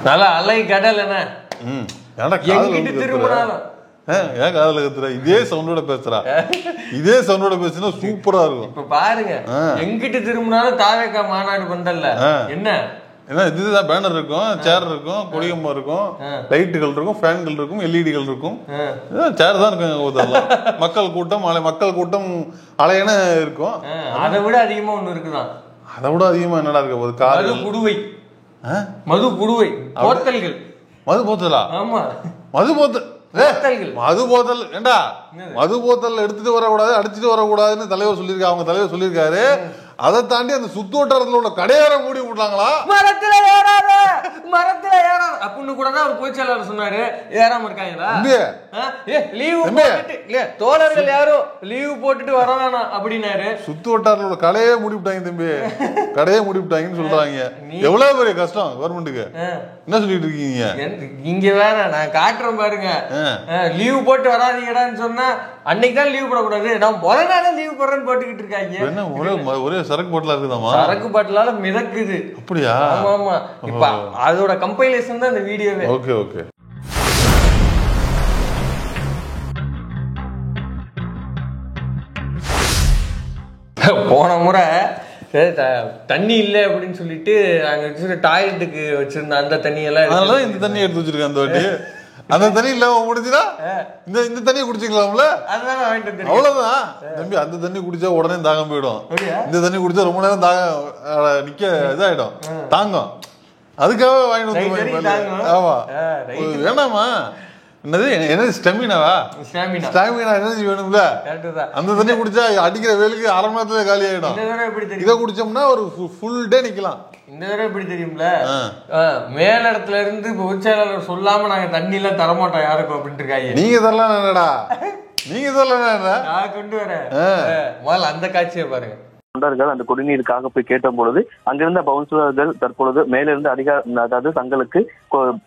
நல்லா அலை கடல் என்ன எங்கிட்டு திரும்பினாலும் ஏன் காதல கத்துற? இதே சவுண்டோட பேசுறா, இதே சவுண்டோட பேசுனா சூப்பரா இருக்கும். இப்ப பாருங்க, எங்கிட்டு திரும்பினாலும் தாவேக்கா மாநாடு பந்தல்ல என்ன ஏன்னா இதுதான் பேனர் இருக்கும், சேர் இருக்கும், கொடியம்மா இருக்கும், லைட்டுகள் இருக்கும், ஃபேன்கள் இருக்கும், எல்இடிகள் இருக்கும். சேர் தான் இருக்கும். மக்கள் கூட்டம் அலையன இருக்கும். அதை விட அதிகமா ஒண்ணு இருக்குதான். அதை விட அதிகமா என்னடா இருக்க போகுது? காது குடுவை, மது குடுவை, போத்தல்கள். மது போத்தலா? ஆமா, மது போத்தல். மது போத்தல் ஏண்டா? மது போத்தல் எடுத்துட்டு வரக்கூடாது, அடிச்சுட்டு வரக்கூடாதுன்னு தலைவர் சொல்லியிருக்காரு. அவங்க தலைவர் சொல்லியிருக்காரு. அதை தாண்டி அந்த சுத்து வட்டாரத்துல உள்ள கடையார மூடி விட்டாங்களா? மரத்துல ஏறாத அப்படின்னு கூட தான் ஒரு பொதுச்செயலாளர் சொன்னாரு. ஏறாம இருக்காங்களா? தோழர்கள் யாரும் லீவு போட்டுட்டு வர வேணாம் அப்படின்னாரு. சுத்து வட்டாரத்துல உள்ள கடையே மூடி விட்டாங்க தம்பி, கடையே மூடி விட்டாங்கன்னு சொல்றாங்க. எவ்வளவு பெரிய கஷ்டம் கவர்மெண்ட்டுக்கு. என்ன சொல்லிட்டு இருக்கீங்க? இங்க வேற நான் காட்டுறேன் பாருங்க. லீவு போட்டு வராதீங்கடான்னு சொன்னா அன்னைக்கு தான் லீவ் போடக்கூடாது, நான் முதல் நாளே லீவ் போடுறேன்னு போட்டுக்கிட்டு இருக்காங்க. என்ன ஒரே சரக்கு பாட்டிலா இருக்குதாமா? சரக்கு பாட்டிலால மிதக்குது. அப்படியா? ஆமா ஆமா. இப்ப அதோட கம்பைலேஷன் தான் இந்த வீடியோவே. Okay okay. போன முறை தண்ணி இல்லை அப்படின்னு சொல்லிட்டு அங்க வச்சிருக்க டாய்லெட்டுக்கு வச்சிருந்த அந்த தண்ணியெல்லாம், அதனால இந்த தண்ணி எடுத்து வச்சிருக்கேன். அந்த வாட்டி அந்த தண்ணி இல்லாம முடிஞ்சுனா இந்த தண்ணியை குடிச்சிக்கலாம்ல. அவ்வளவுதான் தம்பி. அந்த தண்ணி குடிச்சா உடனே தாகம் போயிடும். இந்த தண்ணி குடிச்சா ரொம்ப நேரம் தாகம் நிக்க இதாயிடும், தாங்கும். அதுக்காக வாங்கிட்டு வந்து. ஆமா, வேணாமா? என்னது எனர்ஜி? ஸ்டெமினாவா? ஸ்டாமினா எனர்ஜி வேணும்ல. அந்த தண்ணி குடிச்சா அடிக்கிற வேலுக்கு அரை மணி நேரத்துல காலி ஆயிடும். இதை குடிச்சோம்னா ஒரு ஃபுல் டே நிக்கலாம். இந்த தடவை எப்படி தெரியும்ல, மேல இடத்துல இருந்து பொதுச்செயலாளர் சொல்லாம நாங்க தண்ணி எல்லாம் தரமாட்டோம் யாருக்கும் அப்படின்ட்டு இருக்காங்க. நீங்க தரலாம் என்னடா? நீங்க தரலாம் நான் கொண்டு வரேன். முதல்ல அந்த காட்சியை பாருங்க. தொண்டர்கள் அந்த குடிநீருக்காக போய் கேட்ட பொழுது அங்கிருந்த பவுன்சர்கள் தற்பொழுது மேலிருந்து அதாவது தங்களுக்கு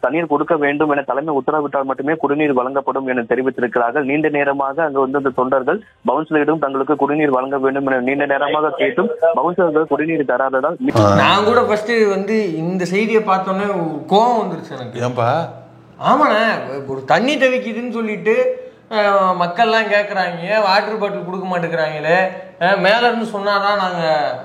தண்ணீர் கொடுக்க வேண்டும் என தலைமை உத்தரவிட்டால் மட்டுமே குடிநீர் வழங்கப்படும் என தெரிவித்திருக்கிறார்கள். நீண்ட நேரமாக அங்கு வந்து அந்த தொண்டர்கள் பவுன்சரிடம் தங்களுக்கு குடிநீர் வழங்க வேண்டும் என நீண்ட நேரமாக கேட்டும் பவுன்சர்கள் குடிநீர் தராததால் நான் கூட ஃபர்ஸ்ட் வந்து இந்த செய்தியை பார்த்தோன்னே கோவம் வந்துருச்சு எனக்கு. ஏன்பா? ஆமாண்ணே, ஒரு தண்ணி தவிக்குதுன்னு சொல்லிட்டு மக்கள்லாம் கேட்குறாங்க, வாட்டர் பாட்டில் கொடுக்க மாட்டேங்கிறாங்களே, மேல இருந்து சொன்னாதான் நாங்க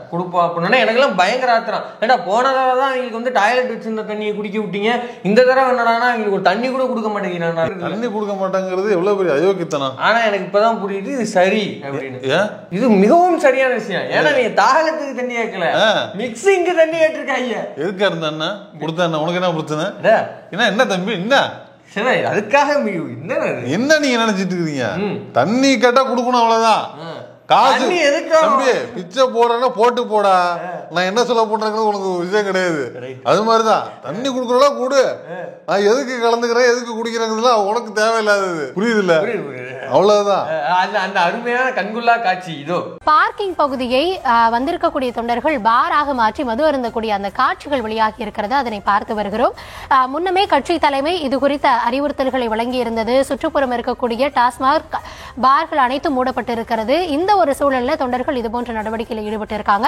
கொடுப்போம் அப்படின்னா எனக்கெல்லாம் பயங்கர ஆத்திரம். ஏன்னா போன தடவை தான் எங்களுக்கு வந்து டாய்லெட் வச்சிருந்த தண்ணியை குடிக்க விட்டீங்க, இந்த தடவை என்னடானா எங்களுக்கு ஒரு தண்ணி கூட கொடுக்க மாட்டேங்கிறாங்க. தண்ணி கொடுக்க மாட்டாங்கிறது எவ்வளவு பெரிய அயோக்கியத்தனம். ஆனா எனக்கு இப்பதான் புரியுது இது சரி அப்படின்னு. இது மிகவும் சரியான விஷயம். ஏன்னா நீங்க தாகத்துக்கு தண்ணி கேட்கல, மிக்சிங்க்கு தண்ணி கேட்டிருக்காங்க. எதுக்கா இருந்தா கொடுத்தா உனக்கு என்ன பிரச்சனை? என்ன தம்பி என்ன சரி? அதுக்காக என்ன நீங்க நினைச்சிட்டு இருக்கீங்க? தண்ணி கேட்டா கொடுக்கணும், அவ்வளவுதான். காசு தம்பி பிச்சை போடனா போட்டு போடா, நான் என்ன சொல்ல போன்றேங்கிறது உனக்கு விஷயம் கிடையாது. அது மாதிரிதான் தண்ணி குடுக்கறதா கூடு, நான் எதுக்கு கலந்துக்கிறேன் எதுக்கு குடிக்கிறேங்கிறதுலாம் உனக்கு தேவையில்லாதது. புரியுது இல்ல? அவ்வளவுதான். அந்த அருமையான கண்குள்ளா காட்சி இதோ. பார்க்கிங் பகுதியை வந்திருக்கக்கூடிய தொண்டர்கள் பாராக மாற்றி மது அருந்தக்கூடிய அந்த காட்சிகள் வெளியாகி இருக்கிறது. அதனை பார்த்து வருகிறோம். முன்னமே கட்சி தலைமை இது குறித்த அறிவுறுத்தல்களை வழங்கி இருந்தது. சுற்றுப்புறம் இருக்கக்கூடிய டாஸ்மாக் பார்கள் அனைத்தும் மூடப்பட்டிருக்கிறது. இந்த ஒரு சூழல்ல தொண்டர்கள் இதுபோன்ற நடவடிக்கையில் ஈடுபட்டு இருக்காங்க.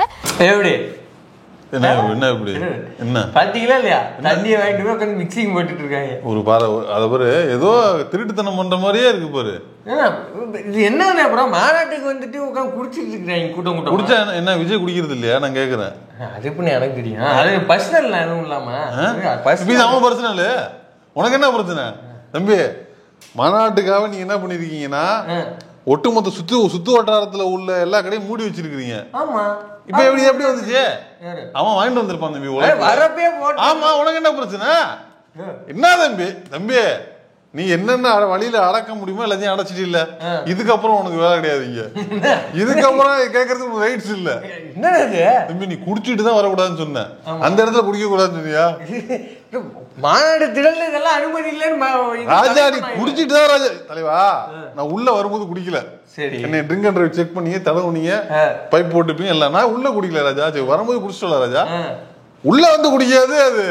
பாத்தீங்களா இல்லையா? தண்ணியை வாங்கிட்டு போய் உட்காந்து மிக்சிங் போட்டுட்டு இருக்காங்க. ஒரு பாரு அதை பாரு, ஏதோ திருட்டுத்தனம் பண்ற மாதிரியே இருக்கு பாரு. இது என்ன அப்புறம் மாநாட்டுக்கு வந்துட்டு உட்காந்து குடிச்சிட்டு இருக்காங்க கூட்டம் கூட்டம். குடிச்சா என்ன விஜய் குடிக்கிறது இல்லையா? நான் கேக்குறேன். அது எப்படி எனக்கு தெரியும்? அது பர்சனல் எதுவும் இல்லாம அவன் பர்சனல். உனக்கு என்ன பிரச்சனை தம்பி? மாநாட்டுக்காக நீங்க என்ன பண்ணிருக்கீங்கன்னா ஒட்டுமொத்த சுத்து வட்டாரத்துல உள்ள எல்லா கடையும் மூடி வச்சிருக்கீங்க. ஆமா. இப்ப எப்படி வந்துச்சு? அவன் வாங்கிட்டு வந்திருப்பான் தம்பி. ஆமா, உனக்கு என்ன பிரச்சனை? என்ன தம்பி நீ என்னென்ன வழியில அடக்க முடியுமோ எல்லாத்தையும் அடைச்சிட்டு இல்ல. இதுக்கப்புறம் உனக்கு வேலை கிடையாது. இங்க இதுக்கப்புறம் கேட்கறதுக்கு ரைட்ஸ் இல்ல. தம்பி நீ குடிச்சிட்டு தான் வரக்கூடாதுன்னு சொன்ன, அந்த இடத்துல குடிக்க கூடாதுன்னு சொன்னியா? மாநாடு திடல்ல இதெல்லாம் அனுமதி இல்லன்னு ராஜா நீ குடிச்சிட்டு தான் ராஜா. தலைவா நான் உள்ள வரும்போது குடிக்கல. சரி, என்ன ட்ரிங்க் அண்ட் டிரைவ் செக் பண்ணீங்க, தடவுனீங்க, பைப் போட்டுப்பீங்க. இல்ல நான் உள்ள குடிக்கல ராஜா. சரி வரும்போது குடிச்சிட்டோம்ல ராஜா. உள்ள வந்து குடிக்காது அது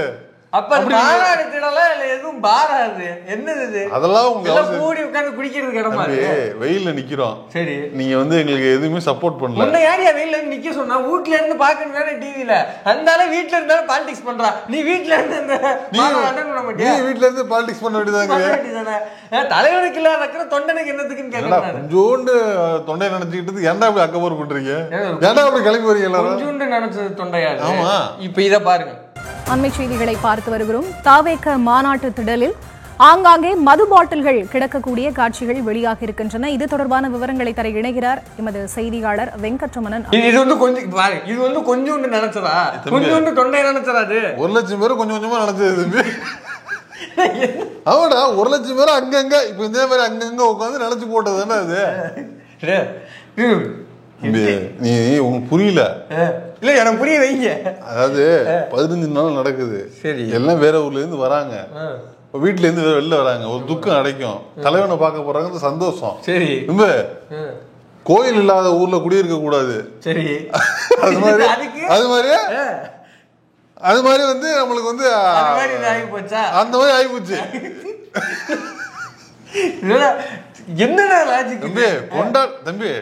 அப்ப மாநாடு திடலாம் இல்ல எதுவும் பாராது என்னது இது? அதெல்லாம் கூடி உட்கார்ந்து குடிக்கிறதுக்கு இடமா வெயில்ல நிக்கிறோம். சரி, நீங்க வந்து எங்களுக்கு எதுவுமே சப்போர்ட் பண்ணல. முன்ன யாரையா வெயில்ல இருந்து நிக்க சொன்னா? வீட்ல இருந்து பாக்கணும் தானே டிவில. அந்தால வீட்ல இருந்தாலும் பாலிடிக்ஸ் பண்றா. நீ வீட்ல இருந்து நீ வீட்ல இருந்து பாலிடிக்ஸ் பண்ண வேண்டியதாங்க. தலைவனுக்கு இல்லாத இருக்கிற தொண்டனுக்கு என்னத்துக்குன்னு கேட்கறேன். கொஞ்சோண்டு தொண்டை நினைச்சுக்கிட்டு ஏன்டா அப்படி அக்கபோர் பண்றீங்க? ஏன்டா அப்படி கிளம்பி வரீங்க எல்லாரும்? கொஞ்சோண்டு நினைச்சது தொண்டையா? ஆமா. இப்ப இத பாருங்க. அண்மை செய்திகளை பார்த்து வருகிறோம். தாவேக மாநாட்டு திடலில் ஆங்காங்கே மது பாட்டில்கள் கிடக்கக்கூடிய காட்சிகள் வெளியாக இருக்கின்றன. இது தொடர்பான விவரங்களை தர இணைகிறார் எமது செய்தியாளர் வெங்கட்ரமணன். இது வந்து கொஞ்சோண்டு நினைச்சதா? கொஞ்சோண்டு தொண்டை நினைச்சதா? 1,00,000 பேர் கொஞ்சம் கொஞ்சமா நினைச்சது. அவடா 1,00,000 பேர் அங்கங்க இப்ப இதே மாதிரி அங்கங்க உட்காந்து நினைச்சு போட்டது தானே அது. நீ உனக்கு புரியல இல்ல, எனக்கு புரிய வைங்க. அதாவது 15 நாள் நடக்குது. சரி, எல்லாம் வேற ஊர்ல இருந்து வராங்க, வீட்டுல இருந்து வெளில வராங்க. ஒரு துக்கம் அடைக்கும், தலைவனை பார்க்க போறாங்க, சந்தோஷம். சரி, ரொம்ப கோயில் இல்லாத ஊர்ல குடியிருக்க கூடாது. சரி, அது மாதிரி வந்து நம்மளுக்கு வந்து அந்த மாதிரி ஆகிப்போச்சு. என்னடா லாஜிக் தம்பி? தம்பி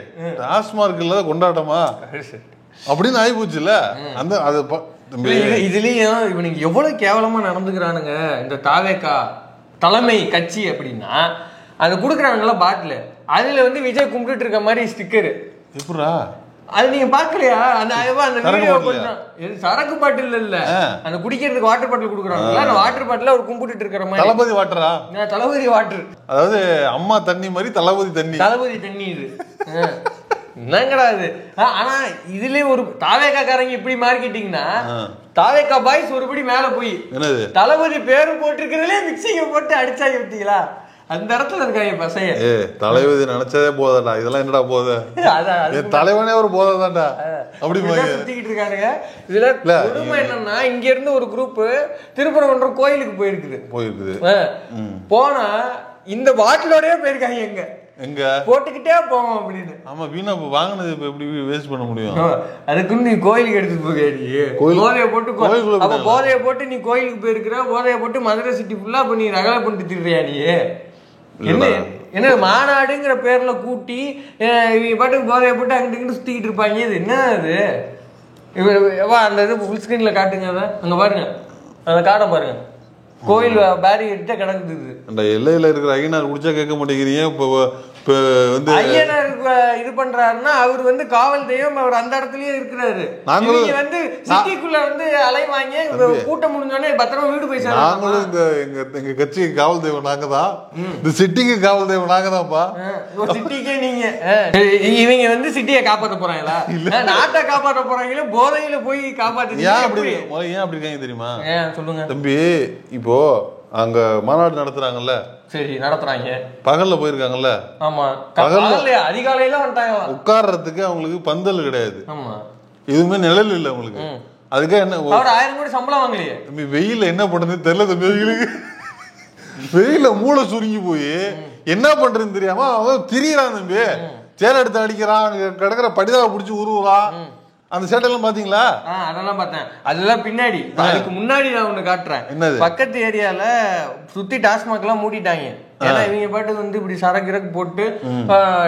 டாஸ்மார்க் இல்லாத கொண்டாட்டமா அப்படின்னு ஆகிப்போச்சுல. அந்த இதுலயும் இவனுக்கு எவ்வளவு கேவலமா நடந்துக்கிறானுங்க இந்த தாவேகா தலைமை கட்சி அப்படின்னா. அது குடுக்குறானுங்களா பாட்டில், அதுல வந்து விஜய் கும்பிட்டு இருக்க மாதிரி ஸ்டிக்கரு. எப்படா அது நீங்க பாக்கலையா? அந்த வீடியோ கொஞ்சம் சரக்கு பாட்டில் இல்ல, அந்த குடிக்கிறதுக்கு வாட்டர் பாட்டில் குடுக்குறாங்கல்ல, அந்த வாட்டர் பாட்டில் ஒரு கும்பிட்டு இருக்கிற மாதிரி. தளபதி வாட்டரா? தளபதி வாட்டர், அதாவது அம்மா தண்ணி மாதிரி தளபதி தண்ணி இது. என்னங்கடா இது? ஆனா இதுலயே ஒரு தாவேகாக்காரங்க இப்படி மார்க்கெட்டிங்னா, தாவேகா பாய்ஸ் ஒருபடி மேல போய் தளபதி பேரும் போட்டிருக்கிறதுலே மிக்சிங்க போட்டு அடிச்சாங்க விட்டீங்களா? அந்த இடத்துல இருக்காங்க பசங்க. தலைவதி நினைச்சதே போதாடா, இதெல்லாம் என்னடா போத? தலைவனே ஒரு போதாதான்டா அப்படி சுத்திக்கிட்டு இருக்கானுங்க. இதுல உண்மை என்னன்னா, இங்க இருந்து ஒரு குரூப் திருப்பரங்குன்றம் கோயிலுக்கு போயிருக்குது. போனா இந்த பாட்டிலோடய போயிருக்காங்க. எங்க போட்டுக்கிட்டே போவோம் அப்படின்னு. ஆமா, வீணா வாங்கினது இப்ப எப்படி வேஸ்ட் பண்ண முடியும்? அதுக்குன்னு நீ கோயிலுக்கு எடுத்துட்டு போக, போதைய போட்டு நீ கோயிலுக்கு போயிருக்கிற, போதைய போட்டு மதுரை சிட்டி ஃபுல்லா பண்ணி ரகலை பண்ணிட்டு திரியா நீ? என்ன மாநாடுங்கிற பேர்ல கூட்டி இவங்க பாட்டுக்கு போதைய போட்டு அங்கிட்டு இங்கிட்டு சுத்திக்கிட்டு இருப்பாங்க. இது என்ன அது? அந்த இது ஃபுல் ஸ்கிரீன்ல காட்டுங்க. அங்க பாருங்க, அந்த காடை பாருங்க, கோயில் பேரிகேட் கிடக்குது. அந்த எல்லையில இருக்கிற ஐயனார் குடிச்சா கேட்க மாட்டேங்கிறீங்க. இப்போ வந்து ஐயனார் இது பண்றாருன்னா அவர் வந்து காவல் தெய்வம், அவர் அந்த இடத்துலயே இருக்கிறாரு. நீங்க வந்து சிட்டிக்குள்ள வந்து அலைவாங்க, கூட்டம் முடிஞ்சோடனே பத்திரமா வீடு போய் சேர. நாங்களும் எங்க கட்சிக்கு காவல் தெய்வம் நாங்க தான், இந்த சிட்டிக்கு காவல் தெய்வம் நாங்க தான்ப்பா. சிட்டிக்கே நீங்க இவங்க வந்து சிட்டியை காப்பாற்ற போறாங்களா? நாட்டை காப்பாற்ற போறாங்களா? போதையில போய் காப்பாற்று. ஏன் அப்படி இருக்காங்க தெரியுமா? சொல்லுங்க தம்பி. இப்போ அங்க மாநாடு நடத்துறாங்கல்ல, சரி நடத்துறாங்க, பகல்ல போயிருக்காங்கல்ல. ஆமா, பகல்ல அதிகாலையில வந்துட்டாங்க. உட்கார்றதுக்கு அவங்களுக்கு பந்தல் கிடையாது. ஆமா, எதுவுமே நிழல் இல்ல அவங்களுக்கு. அதுக்காக என்ன 1000 கோடி சம்பளம் வாங்கலையே தம்பி. வெயில என்ன பண்றதுன்னு தெரியல தம்பி. வெயிலுக்கு வெயில மூளை சுருங்கி போய் என்ன பண்றதுன்னு தெரியாம அவன் திரியறான் தம்பி. சேர் எடுத்து அடிக்கிறான், கிடக்குற படிதாவை பிடிச்சி உருவுறான். அந்த சேட்டெல்லாம் பாத்தீங்களா? அதெல்லாம் பார்த்தேன். அதெல்லாம் பின்னாடி. அதுக்கு முன்னாடி நான் ஒண்ணு காட்டுறேன். பக்கத்து ஏரியால சுத்தி டாஸ்மாக் எல்லாம் மூடிட்டாங்க. ஏன்னா இவங்க பாட்டு வந்து இப்படி சரக்கு போட்டு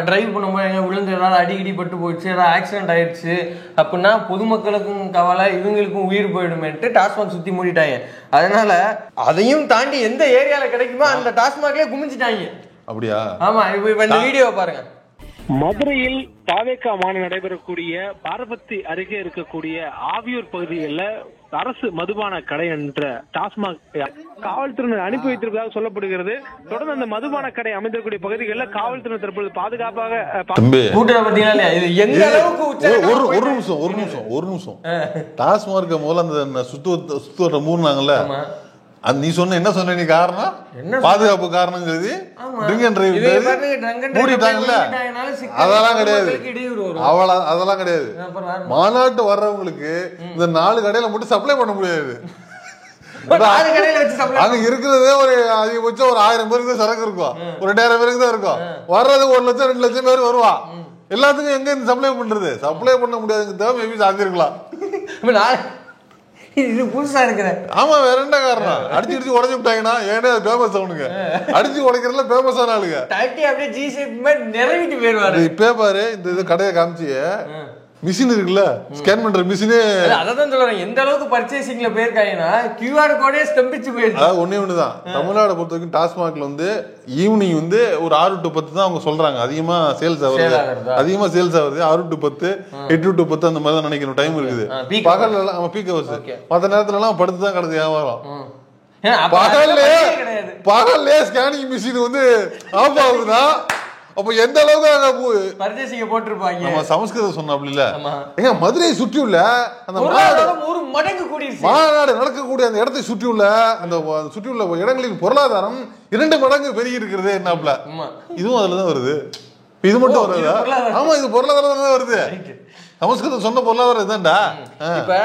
டிரைவ் பண்ணும்போது எங்க விழுந்து ஏதாவது அடிக்கடி பட்டு போயிடுச்சு, ஏதாவது ஆக்சிடென்ட் ஆயிடுச்சு அப்படின்னா பொதுமக்களுக்கும் கவலை, இவங்களுக்கும் உயிர் போயிடுமேன்ட்டு டாஸ்மாக் சுத்தி மூடிட்டாங்க. அதனால அதையும் தாண்டி எந்த ஏரியால கிடைக்குமோ அந்த டாஸ்மாக்லயே குமிஞ்சிட்டாங்க. அப்படியா? ஆமா, இப்ப இந்த வீடியோவை பாருங்க. மதுரையில் தாவேகா மாநாடு நடைபெறக்கூடிய பாரபத்தி அருகே இருக்கக்கூடிய ஆவியூர் பகுதிகளில் அரசு மதுபான கடை என்ற டாஸ்மாக் காவல்துறையினர் அனுப்பி வைத்திருப்பதாக சொல்லப்படுகிறது. தொடர்ந்து அந்த மதுபான கடை அமைந்திருக்கக்கூடிய பகுதிகளில் காவல்துறையினர் தற்போது பாதுகாப்பாக ஒரு நிமிஷம் டாஸ்மார்க்க முதல்ல அந்த சுத்து மூணுனாங்கல்ல, நீ சொன்ன என்ன சொன்ன நீ காரணம்? பாதுகாப்பு காரணங்கிறது மூடிட்டாங்கல்ல. அதெல்லாம் கிடையாது, அதெல்லாம் கிடையாது. மாநாட்டு வர்றவங்களுக்கு இந்த 4 கடையில மட்டும் சப்ளை பண்ண முடியாது. அங்க இருக்கிறதே ஒரு அதிகபட்சம் ஒரு 1000 பேருக்கு தான் சரக்கு இருக்கும், ஒரு 2000 பேருக்கு தான் இருக்கும். வர்றது 1 லட்சம் 2 லட்சம் பேர் வருவா. எல்லாத்துக்கும் எங்க இந்த சப்ளை பண்றது? சப்ளை பண்ண முடியாதுங்க, மேபி சாத்திருக்கலாம். இது புதுசா இருக்கிறேன். ஆமா, வேற என்ன காரணம்? அடிச்சு உடச்சு விட்டாங்கன்னா ஏன்னா அது ஃபேமஸ் அவனுக்கு. அடிச்சு உடைக்கிறதுல ஃபேமஸான ஆளுங்க. தட்டி அப்படியே ஜி ஷேப் மாதிரி நிறைவிட்டு போயிருவாரு. இப்ப பாரு இந்த இது கடையை காமிச்சிய மிஷின் இருக்குல்ல, ஸ்கேன் பண்ற மிஷினே. அதான் சொல்றேன், எந்த அளவுக்கு பர்ச்சேசிங்ல போயிருக்காங்கன்னா QR கோடே ஸ்டம்பிச்சு போயிருக்கு. அதாவது ஒண்ணே ஒண்ணுதான், தமிழ்நாடு பொறுத்த வரைக்கும் டாஸ்மாக்ல வந்து ஈவினிங் வந்து ஒரு 6 to 10 தான் அவங்க சொல்றாங்க அதிகமா சேல்ஸ் ஆகுது. அதிகமா சேல்ஸ் ஆகுது 6 to 10, 8 to 10 அந்த மாதிரி தான் நினைக்கணும் டைம் இருக்குது. பகல்ல எல்லாம் நம்ம பீக் ஹவர்ஸ், மற்ற நேரத்துல எல்லாம் படுத்து தான் கிடக்கு வியாபாரம். பகல்லே ஸ்கேனிங் மிஷின் வந்து ஆஃப் ஆகுதுன்னா அப்ப எந்த அளவுக்கு பர்ச்சேசிங்க போட்டுருப்பாங்க. நம்ம சமஸ்கிருதம் சொன்னாப்ல இல்ல, எங்க மதுரையை சுற்றியுள்ள அந்த ஒரு மடங்கு கூடிருச்சு. மாநாடு நடக்கக்கூடிய அந்த இடத்தை சுற்றியுள்ள அந்த சுற்றியுள்ள இடங்களின் பொருளாதாரம் 2 மடங்கு பெருகி இருக்கிறது என்னாப்ல. இதுவும் அதுலதான் வருது. இது மட்டும் வருதா? ஆமா, இது பொருளாதாரம் தான் வருது. சமஸ்கிருதம் சொன்ன பொருளாதாரம் இதுதான்டா. இப்ப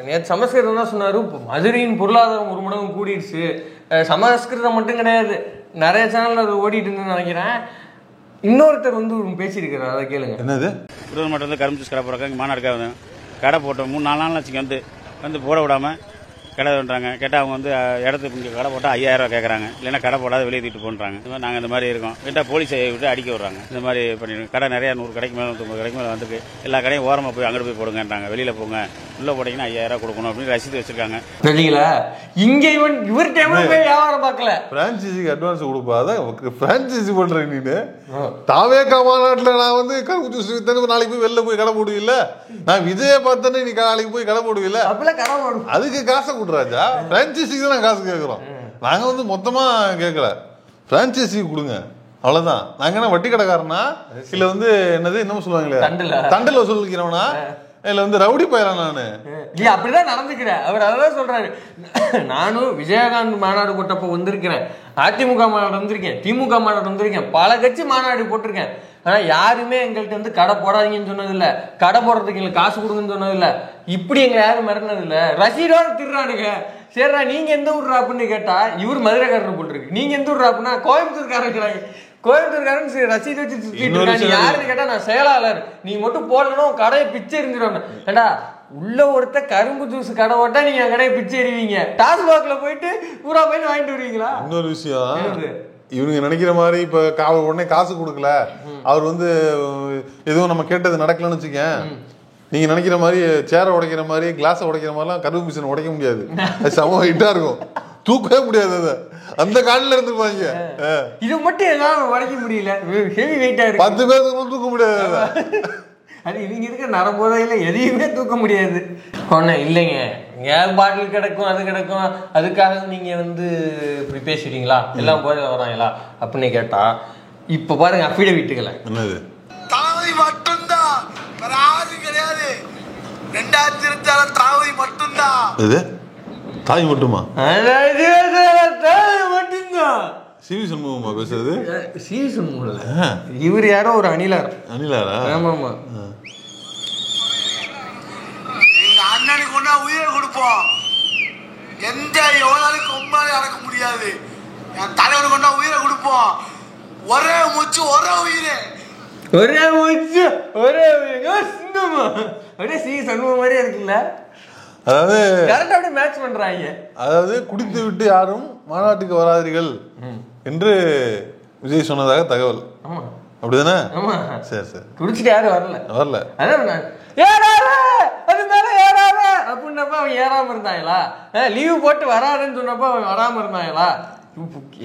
நேற்று சமஸ்கிருதம் தான் சொன்னாரு, மதுரையின் பொருளாதாரம் 1 மடங்கு கூடிடுச்சு. சமஸ்கிருதம் மட்டும் கிடையாது, நிறைய சேனல் அது ஓடிட்டு இருந்துன்னு நினைக்கிறேன். இன்னொருத்தர் வந்து பேசியிருக்கிறார், அதை கேளுங்க. என்னது? திருவண்ணாமலை மாவட்டத்தில் கரும்பு ஜூஸ் கடை போடுறாங்க, மாநாடுக்காக கடை போட்டோம் 3-4 நாள் வச்சுக்க வந்து போட விடாமல் கடை பண்ணுறாங்க. கேட்டால் அவங்க வந்து இடத்துக்கு இங்கே கடை போட்டால் 5000 ரூபா கேட்குறாங்க, இல்லைன்னா கடை போடாத வெளியே தூக்கிட்டு போன்றாங்க. இந்த மாதிரி நாங்கள் இந்த மாதிரி இருக்கோம். கேட்டால் போலீஸை விட்டு அடிக்க விடுறாங்க. இந்த மாதிரி பண்ணிடுங்க. கடை நிறையா 100 கடைக்கு மேலே 150 கடைக்கு மேலே வந்துருக்கு. எல்லா கடையும் ஓரமாக போய் அங்கிட்டு போய் போடுங்கன்றாங்க. வெளியில் போங்க, உள்ளே போட்டிங்கன்னா 5000 ரூபா கொடுக்கணும் அப்படின்னு ரசீது வச்சிருக்காங்க. சரிங்களா? இங்கே இவர் டைம்ல போய் வியாபாரம் பார்க்கல, பிரான்சைசிக்கு அட்வான்ஸ் கொடுப்பாத பிரான்சைசி பண்றேன் நீனு. தாவேகா மாநாட்டில் நான் வந்து கரும்பு ஜூஸ் வித்தேன்னு நாளைக்கு போய் வெளில போய் கடை போடுவில்ல, நான் விஜயை பார்த்தேன்னு நீ நாளைக்கு போய் கடை போடுவில்ல, அப்பெல்லாம் கடை போடும். அதுக்கு காசை கொடுறாஜா. பிரான்சைசிக்கு தான் காசு கேட்குறோம். நாங்க வந்து மொத்தமா கேட்கல, பிரான்சைசிக்கு கொடுங்க அவ்வளவுதான். நாங்க என்ன வட்டி கடைக்காரனா இல்ல வந்து என்னது என்னமோ சொல்லுவாங்களே தண்டல வசூலிக்கிறவனா இல்ல வந்து ரவுடி பயிரா? நானு இல்ல அப்படிதான் நடந்துக்கிறேன். அவர் அதான் சொல்றாரு, நானும் விஜயகாந்த் மாநாடு போட்டப்போ வந்திருக்கிறேன், அதிமுக மாநாடு வந்திருக்கேன், திமுக மாநாடு வந்திருக்கேன், பல கட்சி மாநாடு போட்டிருக்கேன். ஆனா யாருமே எங்கள்கிட்ட வந்து கடை போடாதீங்கன்னு சொன்னதில்லை, கடை போடுறதுக்கு எங்களுக்கு காசு கொடுங்கன்னு சொன்னதில்லை, இப்படி எங்களை யாரும் மிரட்டினதில்லை. ரசீடோட திருறானுங்க. சரிடா நீங்க எந்த ஊர்ரா அப்படின்னு கேட்டா இவர் மதுரைக்காரர் போட்டுருக்கு, நீங்க எந்த ஊர்ரா அப்படின்னா கோயம்புத்தூர்காரன். கோயம்புத்தூர்காரன் ரசீது வச்சு சுத்திட்டு இருக்காங்க. யாருன்னு கேட்டா நான் செயலாளர், நீ மட்டும் போடணும் கடையை பிச்சை எறிஞ்சிடும். ஏண்டா உள்ள ஒருத்த கரும்பு ஜூஸ் கடை ஓட்டா நீங்க கடையை பிச்சை எறிவீங்க, டாஸ்மாக்ல போயிட்டு பூரா போயிட்டு வாங்கிட்டு வருவீங்களா? இன்னொரு விஷயம், இவங்க நினைக்கிற மாதிரி இப்ப உடனே காசு கொடுக்கல, அவர் வந்து எதுவும் நம்ம கேட்டது நடக்கலன்னு வச்சுக்கேன், நீங்க நினைக்கிற மாதிரி சேரை உடைக்கிற மாதிரி கிளாஸை உடைக்கிற மாதிரிலாம் கரும்பு மிஷின் உடைக்க முடியாது. அது சம ஹிட்டா இருக்கும், தூக்கவே முடியாது. அதை அந்த காலில இருந்துருப்பாங்க. இது மட்டும் எல்லாம் உடைக்க முடியல, ஹெவி வெயிட்டா இருக்கு, 10 பேருக்கு தூக்க முடியாது. அது இவங்க இருக்க நரம்போதையில எதையுமே தூக்க முடியாது. ஒன்னும் இல்லைங்க, ஏன் பாட்டில் கிடக்கும் அது கிடக்கும், அதுக்காக நீங்க வந்து இப்படி பேசுறீங்களா, எல்லாம் போய் வராங்களா அப்படின்னு கேட்டா இப்ப பாருங்க அஃபிடவிட்டுகளை. என்னது? தாவதி மட்டும்தான், வேற யாரும் கிடையாது. 2026 தாவதி மட்டும்தான். இது தாய் மட்டுமா? மட்டும்தான். சிவி சண்முகமா பேசுறது? சிவி சண்முகம் இவர் யாரோ ஒரு அணிலார். அணிலாரா? ஆமாமா. எங்க அண்ணனுக்கு கொண்டா உயிரை கொடுப்போம். எந்த எவ்வளவு கொம்பாலே அடக்க முடியாது. என் தலைவனுக்கு கொண்டா உயிரை கொடுப்போம். ஒரே மூச்சு ஒரே உயிரே, ஒரே மூச்சு ஒரே சின்னமா அப்படியே சிவி சண்முகம் மாதிரியே இருக்குல்ல. அதாவது கரெக்டா அப்படியே மேட்ச் பண்றாங்க. அதாவது குடித்து விட்டு யாரும் மாநாட்டுக்கு வராதீர்கள் என்று விஜய் சொன்னதாக தகவல். அப்படிதானே? சரி சரி. குடிச்சிட்டு யாரும் வரல. அதான் அது மேல ஏறாத அப்படின்னப்ப அவன் ஏறாம இருந்தாங்களா? லீவு போட்டு வராதுன்னு சொன்னப்ப அவன் வராம இருந்தாங்களா?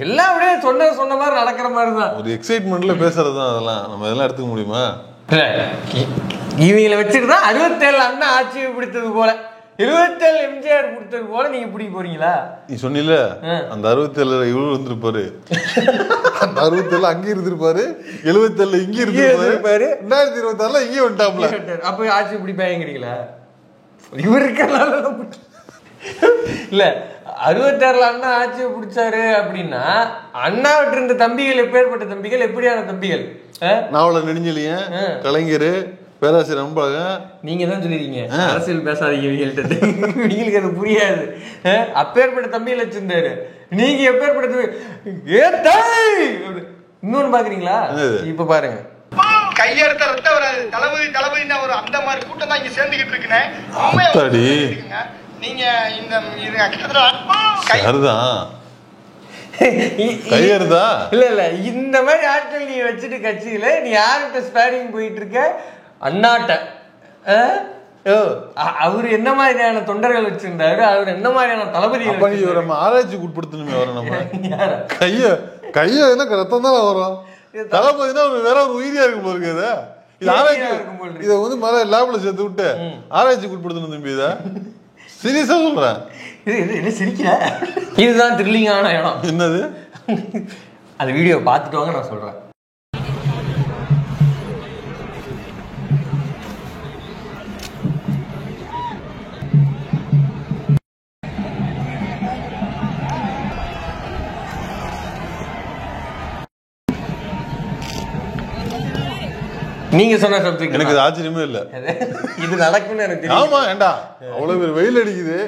எல்லாம் அப்படியே சொன்ன மாதிரி நடக்கிற மாதிரி தான். ஒரு எக்ஸைட்மெண்ட்ல பேசுறதுதான். அதெல்லாம் நம்ம இதெல்லாம் எடுத்துக்க முடியுமா? இவங்களை வச்சுட்டுதான் 67 அண்ணா ஆட்சி பிடித்தது போல, 77 எம்ஜிஆர் கொடுத்தது போல நீங்க பிடிக்க போறீங்களா? நீ சொன்னில அந்த 67 இவரு இருந்திருப்பாரு, அந்த 67 அங்க இருந்திருப்பாரு, 77 இங்க இருந்திருப்பாரு, 2026 இங்கே வந்துட்டாப்ல. அப்ப ஆட்சி பிடிப்பாங்கிறீங்களா? இவர் இருக்கனால இல்ல 66 அண்ணா ஆட்சியை பிடிச்சாரு அப்படின்னா அண்ணா விட்டு இருந்த தம்பிகள் எப்பேற்பட்ட தம்பிகள், எப்படியான தம்பிகள்? நாவலர் நெடுஞ்செழியன், கலைஞர், பேராசிரியர் அன்பழகன். நீங்க தான் சொல்லிருக்கீங்க அரசியல் பேசாதீங்க இவங்களுக்கு அது புரியாது. அப்பேற்பட்ட தம்பிகள் வச்சிருந்தாரு, நீங்க எப்பேற்பட்ட இன்னொன்னு பாக்குறீங்களா? இப்ப பாருங்க, கையெடுத்த ரத்த வராது. தளபதி ஒரு அந்த மாதிரி கூட்டம் தான் இங்க சேர்ந்துகிட்டு இருக்குன்னு நீங்க இந்த சரிதான் கையறுதா இல்ல இந்த மாதிரி ஆட்கள் நீ வச்சுட்டு கட்சியில நீ யார்கிட்ட ஸ்பேரிங் போயிட்டு இருக்க? அண்ணாட்ட. அவரு என்ன மாதிரியான தொண்டர்கள் வச்சிருந்தாரு, அவர் என்ன மாதிரியான தளபதி நம்ம ஆராய்ச்சிக்கு உட்படுத்தணுமே வர நம்ம கைய என்ன ரத்தம் தான் வரும். தளபதினா வேற ஒரு உயிரியா இருக்கும் போல இருக்குது. இது ஆராய்ச்சி இதை வந்து மர லேப்ல சேர்த்து விட்டு ஆராய்ச்சிக்கு உட்படுத்தணும் தம்பி. இதை சீரியஸா சொல்றேன். என்ன சிரிக்கிற? இதுதான் த்ரில்லிங்கான இடம். என்னது? அந்த வீடியோ பார்த்துட்டு வாங்க, நான் சொல்றேன். நீங்க சொன்ன சப்ஜெக்ட் எனக்கு இது ஆச்சரியமே இல்ல. இது நடக்கும்னு எனக்கு தெரியும். ஆமா ஏண்டா அவ்வளவு பேர் வெயில் அடிக்குது,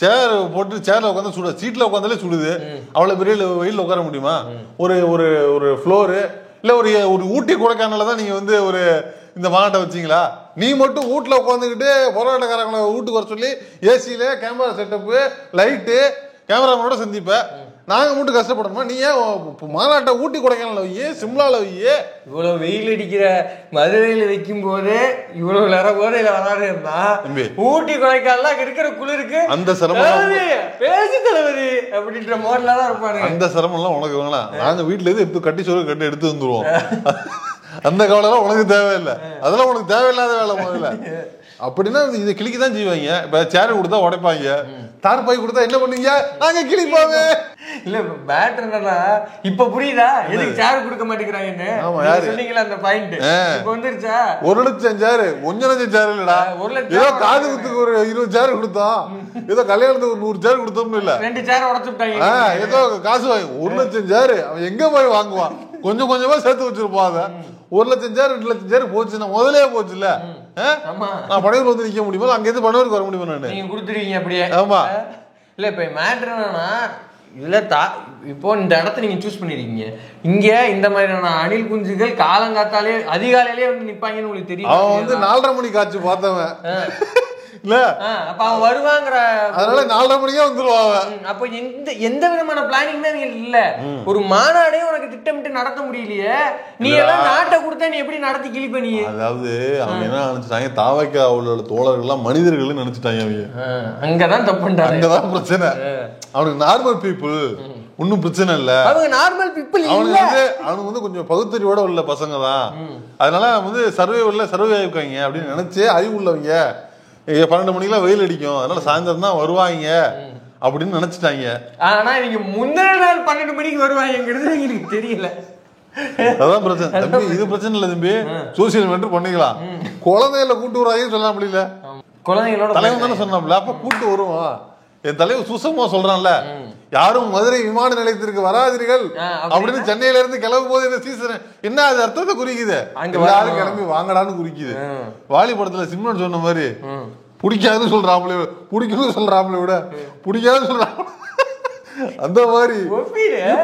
சேர் போட்டு சேர்ல உட்காந்து சுட, சீட்ல உட்காந்தாலே சுடுது. அவ்வளவு பெரிய வெயில்ல உட்கார முடியுமா? ஒரு ஒரு ஒரு ஃப்ளோரு இல்ல ஒரு ஒரு ஊட்டி கொடைக்கானல தான் நீங்க வந்து ஒரு இந்த மாநாட்டை வச்சீங்களா? நீ மட்டும் வீட்டுல உட்காந்துக்கிட்டு போராட்டக்காரங்களை வீட்டுக்கு வர சொல்லி ஏசியில கேமரா செட்டப்பு லைட்டு கேமராமேனோட சந்திப்ப. நாங்க மட்டும் கஷ்டப்படணுமா? நீ ஏன் மாநாட்டை ஊட்டி கொடைக்கானல வையே, சிம்லால வையே? இவ்வளவு வெயில் அடிக்கிற மதுரையில வைக்கும் போது இவ்வளவு நேரம் போதையில வராது இருந்தா ஊட்டி கொடைக்கானல் இருக்கிற குளிருக்கு அந்த சிரமம் பேசி தலைவரி அப்படின்ற மோட்ல தான் இருப்பாரு. அந்த சிரமம் எல்லாம் உனக்கு வேணாம். நாங்க வீட்டுல இருந்து எடுத்து கட்டி சோறு கட்டி எடுத்து வந்துருவோம். அந்த கவலைலாம் உனக்கு தேவையில்லை. அதெல்லாம் உனக்கு தேவையில்லாத வேலை முதல்ல. அப்படின்னா இதை கிளிக்கதான் செய்வாங்க. இப்ப சேர் கொடுத்தா உடைப்பாங்க, தார்பாய் கொடுத்தா என்ன பண்ணுவீங்க? நாங்க கிளிப்பாவே. இல்ல பேட்டர் என்னன்னா இப்ப புரியுதா எதுக்கு சேர் கொடுக்க மாட்டேங்கிறாங்கன்னு? சொன்னீங்களா அந்த பாயிண்ட் இப்ப வந்துருச்சா? 1,00,000 சேர், 1,00,000 சேர் இல்லடா. 1,00,000 ஏதோ காது குத்துக்கு ஒரு 20 சேர் கொடுத்தோம், ஏதோ கல்யாணத்துக்கு ஒரு 100 சேர் கொடுத்தோம். இல்ல 2 சேர் உடைச்சுட்டாங்க. ஏதோ காசு வாங்கி 1,00,000 சேர் அவன் எங்க போய் வாங்குவான்? கொஞ்சம் கொஞ்சமா சேர்த்து வச்சிருப்பான். அதை 1,00,000 சேர் 2,00,000 சேர் போச்சுன்னா முதலே போச்சு இல்ல. நான் பனையூர் வந்து நிக்க முடியுமா? அங்க இருந்து பனையூருக்கு வர முடியுமா? நான் நீங்க கொடுத்துருவீங்க அப்படியே. ஆமா. இல்ல இப்ப மேட்டர் என்னன்னா இதுல இப்போ இந்த இடத்த நீங்க சூஸ் பண்ணிருக்கீங்க. இங்க இந்த மாதிரியான அணில் குஞ்சுகள் காலங்காத்தாலே அதிகாலையிலேயே வந்து நிப்பாங்கன்னு உங்களுக்கு தெரியும். அவன் வந்து 4:30 மணி காட்சி பார்த்தவன் இல்ல, அப்ப அவன் வருவாங்கிற அதனால 4:30 மணிக்கே வந்துருவாங்க. அப்ப எந்த விதமான பிளானிங் தான் இல்ல. ஒரு மாநாடே உனக்கு திட்டமிட்டு நடத்த முடியலையே, நீ எல்லாம் நாட்டை கொடுத்தா நீ எப்படி நடத்தி கிழிப்ப நீ? அதாவது அவங்க என்ன நினைச்சிட்டாங்க, தாவைக்கா உள்ள தோழர்கள் எல்லாம் மனிதர்கள் நினைச்சிட்டாங்க. அவங்க அங்கதான் தப்புண்டாங்க. அங்கதான் பிரச்சனை. அவனுக்கு நார்மல் பீப்புள் ஒன்னும் பிரச்சனை இல்ல. அவங்க நார்மல் பீப்புள் இல்ல. அவனுக்கு வந்து கொஞ்சம் பகுத்தறிவோட உள்ள பசங்க தான். அதனால வந்து சர்வே ஆயிருக்காங்க அப்படின்னு நினைச்சு அறிவு உள்ளவங்க 12 மணிக்கெல்லாம் வெயில் அடிக்கும், அதனால சாயந்தரம் தான் வருவாங்க அப்படின்னு நினைச்சிட்டாங்க. ஆனா இவங்க முந்தின நாள் 12 மணிக்கு வருவாங்கிறது எங்களுக்கு தெரியல. அதான் பிரச்சனை தம்பி. இது பிரச்சனை இல்ல தம்பி, சோசியல் மீட்டர் பண்ணிக்கலாம். குழந்தைகளை கூட்டு வராங்கன்னு சொல்ல முடியல. குழந்தைகளோட தலைவன் தானே சொன்னாப்ல, அப்ப கூட்டு வருவோம். என் தலைவர் சுசமா சொல்றான்ல, யாரும் மதுரை விமான நிலையத்திற்கு வராதீர்கள் அப்படின்னு சென்னையில இருந்து கிளம்பும் போது இந்த சீசன் என்ன அது அர்த்தத்தை குறிக்குது? எல்லாரும் கிளம்பி வாங்கடான்னு குறிக்குது. வாலி படத்துல சிம்மன் சொன்ன மாதிரி பிடிக்காதுன்னு சொல்றாப்ல, பிடிக்கணும்னு சொல்றாப்ல விட பிடிக்காதுன்னு சொல்றாங்க. அந்த மாதிரி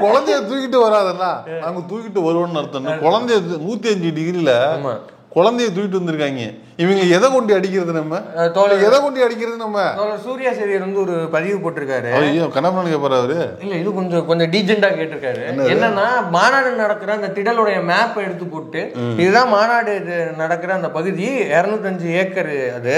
குழந்தைய தூக்கிட்டு வராதன்னா நாங்க தூக்கிட்டு வருவோம்னு அர்த்தம். குழந்தைய 105 டிகிரில குழந்தைய தூக்கிட்டு வந்திருக்காங்க. இவங்க எதை கொண்டு அடிக்கிறது? நம்ம எதை கொண்டு அடிக்கிறது? நம்ம சூர்யா சேரியர் வந்து ஒரு பதிவு போட்டிருக்காரு. ஐயோ கண்ணப்பண்ண கேட்பாரு அவரு. இல்ல இது கொஞ்சம் டீசெண்டா கேட்டிருக்காரு. என்னன்னா மாநாடு நடக்கிற அந்த திடலுடைய மேப் எடுத்து போட்டு இதுதான் மாநாடு நடக்கிற அந்த பகுதி 205 ஏக்கர் அது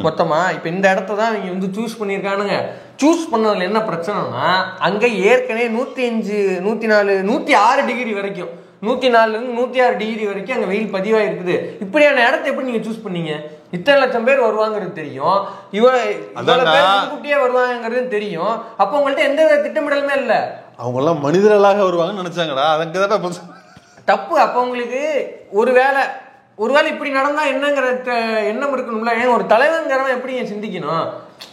மொத்தமா. இப்ப இந்த இடத்த தான் இவங்க வந்து சூஸ் பண்ணிருக்கானுங்க. சூஸ் பண்ணதுல என்ன பிரச்சனைனா அங்க ஏற்கனவே 105 104 106 டிகிரி வரைக்கும் 104 இருந்து 106 டிகிரி வரைக்கும் அங்க வெயில் பதிவாக இருக்குது. இப்படியான இடத்த எப்படி நீங்க சூஸ் பண்ணீங்க? இத்தனை லட்சம் பேர் வருவாங்கிறது தெரியும், குட்டியே வருவாங்கிறது தெரியும். அப்ப உங்கள்ட்ட எந்த திட்டமிடலுமே இல்ல. அவங்க எல்லாம் மனிதர்களாக வருவாங்கன்னு நினைச்சாங்கடா. அதுக்கு தப்பு. அப்ப உங்களுக்கு ஒருவேளை இப்படி நடந்தா என்னங்கிற எண்ணம் இருக்கணும்ல. ஏன் ஒரு தலைவங்கிறவன் எப்படி சிந்திக்கணும்?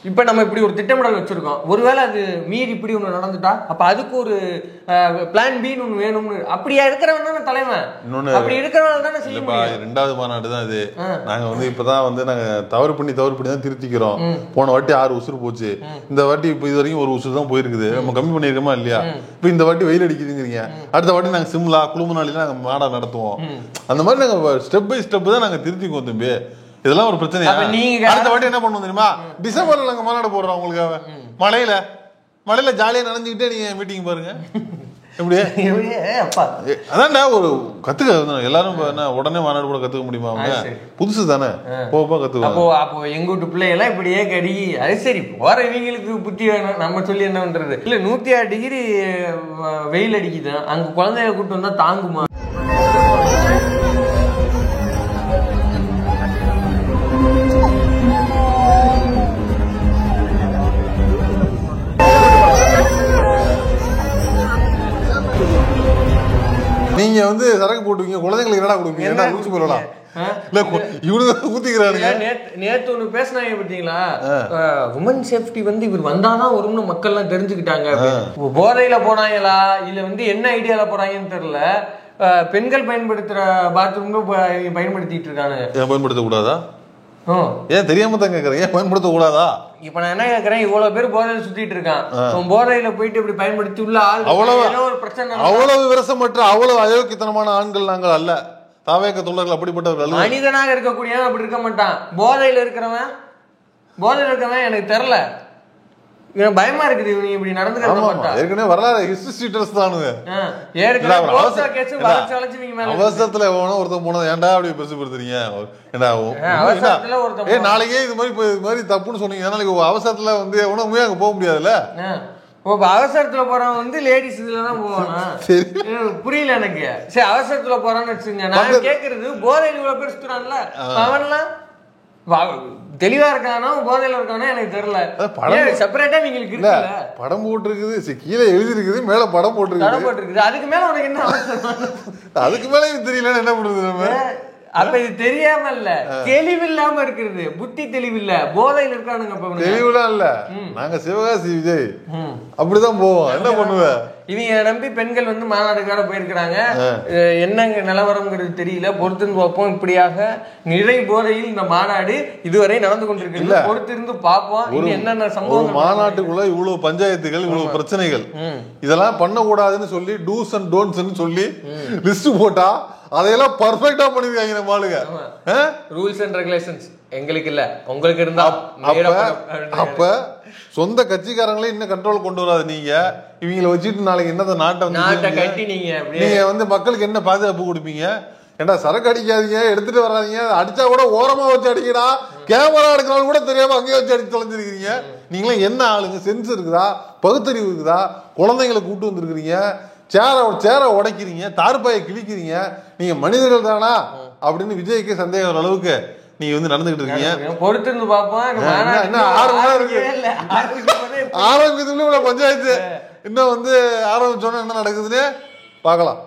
இப்ப நம்ம இப்படி ஒரு திட்டமிடல் வச்சிருக்கோம், ஒருவேளை அது மீறி இப்படி ஒண்ணு நடந்துட்டா அப்ப அதுக்கு ஒரு பிளான் பின்னு ஒண்ணு வேணும்னு அப்படியா இருக்கிறவன் தானே தலைவன். அப்படி இருக்கிறவன் தானே செய்ய முடியும். 2வது மாநாடு தான் இது. நாங்க வந்து இப்பதான் வந்து நாங்க தவறு பண்ணி தான் திருத்திக்கிறோம். போன வாட்டி 6 உசுறு போச்சு. இந்த வாட்டி இப்ப இது வரைக்கும் 1 உசுறு தான் போயிருக்குது. நம்ம கம்மி பண்ணிருக்கோமா இல்லையா? இப்ப இந்த வாட்டி வெயில் அடிக்குதுங்கிறீங்க, அடுத்த வாட்டி நாங்க சிம்லா குழுமனாலிலாம் நாங்க மாநாடு நடத்துவோம். அந்த மாதிரி நாங்க ஸ்டெப் பை ஸ்டெப் தான் நாங்க திருத்திக்குவோம் தம்பி. இதெல்லாம் ஒரு பிரச்சனையா? நீங்க அடுத்த வாட்டி என்ன பண்ணுவோம் தெரியுமா? டிசம்பர்ல நாங்க மாநாடு போடுறோம் உங்களுக்காக. மழையில ஜாலியா நனைஞ்சுக்கிட்டே நீங்க மீட்டிங் பாருங்க. அதான்டா ஒரு கத்துக்க எல்லாரும் உடனே மாநாடு கூட கத்துக்க முடியுமா? அவங்க புதுசு தானே, போப்பா கத்துக்க. அப்போ எங்க வீட்டு பிள்ளைகள்லாம் இப்படியே கடி. அது சரி, போற இவங்களுக்கு புத்தி வேணும், நம்ம சொல்லி என்ன பண்றது? இல்ல 106 டிகிரி வெயில் அடிக்குது, அங்க குழந்தைய கூட்டு வந்தா தாங்குமா? நீங்க வந்து சரக்கு போட்டுவீங்க, குழந்தைங்களுக்கு என்னடா கொடுப்பீங்க? என்ன ஊசி போடலாம் நேத்து ஒண்ணு பேசினாங்க பாத்தீங்களா? உமன் சேஃப்டி வந்து இவர் வந்தாதான் வரும்னு மக்கள் எல்லாம் தெரிஞ்சுக்கிட்டாங்க. போதையில போனாங்களா இல்ல வந்து என்ன ஐடியால போறாங்கன்னு தெரியல. பெண்கள் பயன்படுத்துற பாத்ரூம் பயன்படுத்திட்டு இருக்காங்க. பயன்படுத்த கூடாதா? ஏன் தெரியாம தான் கேக்குறேன், ஏன் பயன்படுத்த கூடாதா? இப்ப நான் என்ன கேக்குறேன், இவ்வளவு பேர் போதையில சுத்திட்டு இருக்கான், போதையில போயிட்டு இப்படி பயன்படுத்தி உள்ள ஆள் ஒரு பிரச்சனை. அவ்வளவு விரசமற்ற அவ்வளவு அயோக்கியத்தனமான ஆண்கள் நாங்கள் அல்ல. தாவேக தொண்டர்கள் அப்படிப்பட்டவர்கள். மனிதனாக இருக்கக்கூடியவன் அப்படி இருக்க மாட்டான். போதையில இருக்கிறவன் எனக்கு தெரியல, பயமா இருக்குது இவங்க இப்படி நடந்துக்கிறத. ஏற்கனவே வரலாறு ஹிஸ்டரிஸ் தானுங்க. அவசரத்துல ஒருத்தன் போனது ஏன்டா அப்படி பெருசுப்படுத்துறீங்க? நாளைக்கே இது மாதிரி தப்புன்னு சொன்னீங்க, நாளைக்கு அவசரத்துல வந்து உணவுமே அங்க போக முடியாதுல்ல. அவசரத்துல போறவன் வந்து லேடிஸ் இதுலதான் போவானா? புரியல எனக்கு. சரி, அவசரத்துல போறான்னு வச்சுங்க. நான் கேக்குறது, போதையில இவ்வளவு பேர் சுத்துறான்ல, அவன்லாம் தெளிவா இருக்கானா போதையில இருக்கானா எனக்கு தெரியல. செப்பரேட்டா நீங்களுக்கு இருக்குல்ல, படம் போட்டுருக்குது, கீழே எழுதி இருக்குது, மேல படம் போட்டுருக்கு. அதுக்கு மேல உனக்கு என்ன அவசரம்? அதுக்கு மேல தெரியல என்ன பண்றது நம்ம? அப்ப இது தெரியாம இல்ல, தெளிவில்லாம இருக்கிறது, புத்தி தெளிவில்ல, போதையில இருக்கானுங்க. தெளிவுலாம் இல்ல, நாங்க சிவகாசி விஜய் அப்படிதான் போவோம். என்ன பண்ணுவேன்? இவங்க நம்பி பெண்கள் வந்து மாநாடுக்கார போயிருக்கிறாங்க. என்னங்க நிலவரம்ங்கிறது தெரியல, பொறுத்திருந்து பார்ப்போம். இப்படியாக நிறை போதையில் இந்த மாநாடு இதுவரை நடந்து கொண்டிருக்கு. பொறுத்திருந்து பார்ப்போம் என்னென்ன சம்பவம். மாநாட்டுக்குள்ள இவ்வளவு பஞ்சாயத்துகள், இவ்வளவு பிரச்சனைகள், இதெல்லாம் பண்ணக்கூடாதுன்னு சொல்லி டூஸ் அண்ட் டோன்ட்ஸ் சொல்லி லிஸ்ட் போட்டா அதையெல்லாம் பர்ஃபெக்ட்டா பண்ணிருக்காங்க நம்ம ஆளுங்க. ரூல்ஸ் அண்ட் ரெகுலேஷன்ஸ் எங்களுக்கு இல்ல, உங்களுக்கு இருந்தா. அப்ப சொந்த கட்சிக்காரங்களே இன்னும் கண்ட்ரோல் கொண்டு வராது நீங்க. இவங்களை வச்சுட்டு நாளைக்கு என்னத நாட்டை கட்டி நீங்க வந்து மக்களுக்கு என்ன பாதுகாப்பு கொடுப்பீங்க? ஏண்டா சரக்கு அடிக்காதீங்க, எடுத்துட்டு வராதீங்க, அடிச்சா கூட ஓரமா வச்சு அடிக்கடா, கேமரா எடுக்கிறாலும் கூட தெரியாம அங்கேயே வச்சு அடிச்சு தொலைஞ்சிருக்கீங்க. நீங்களும் என்ன ஆளுங்க? சென்ஸ் இருக்குதா? பகுத்தறிவு இருக்குதா? குழந்தைங்களை கூட்டு வந்திருக்கிறீங்க, சேரை உடைக்கிறீங்க, தார்பாயை கிழிக்கிறீங்க. நீங்க மனிதர்கள் தானா அப்படின்னு விஜய்க்கு சந்தேகம் வர அளவுக்கு நீங்க வந்து நடந்துகிட்டு இருக்கீங்க. பொறுத்திருந்து பாப்போம். ஆரம்பிக்கிறதுல பஞ்சாயத்து இன்னும் வந்து ஆரம்பிச்சோன்னா என்ன நடக்குதுன்னு பார்க்கலாம்.